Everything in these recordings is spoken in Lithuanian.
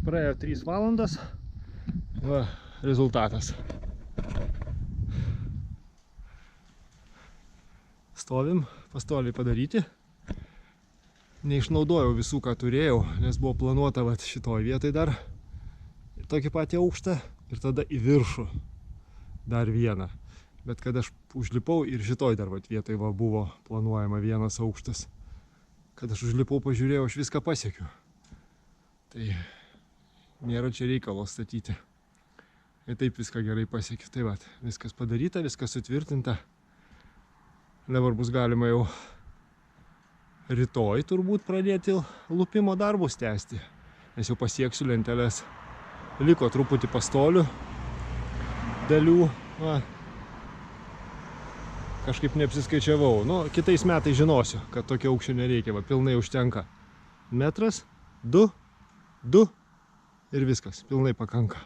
Praėjo 3 valandas. Va, rezultatas. Stovim, pastoliai padaryti. Neišnaudojau visų, ką turėjau, nes buvo planuota vat šitoj vietai dar tokį patį aukštą ir tada į viršų dar vieną. Bet kad aš užlipau ir šitoj dar vat vietai va buvo planuojama vienas aukštas. Kad aš užlipau, pažiūrėjau, aš viską pasiekiu. Tai nėra čia reikalo statyti. Ir taip viską gerai pasiekiu. Tai vat, viskas padaryta, viskas sutvirtinta. Dabar bus galima jau rytoj turbūt pradėti lupimo darbus tęsti. Nes jau pasieksiu lenteles. Liko truputį pastolių dalių. Va. Kažkaip neapsiskaičiavau. Nu, kitais metais žinosiu, kad tokio aukščio nereikia. Va, pilnai užtenka. Metras, 2 ir viskas. Pilnai pakanka.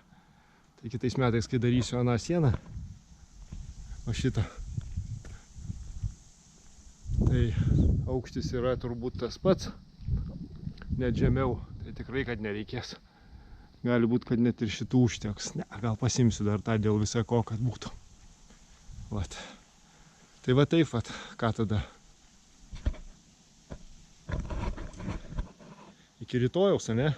Tai kitais metais, kai darysiu aną sieną, o šitą. Tai aukštis yra turbūt tas pats. Net žemiau. Tai tikrai, kad nereikės. Gali būt, kad net ir šitų užteks. Ne, gal pasimsiu dar tą dėl viso ko, kad būtų. Vat. Tai va taip, vat, ką tada. Iki rytojaus, ne?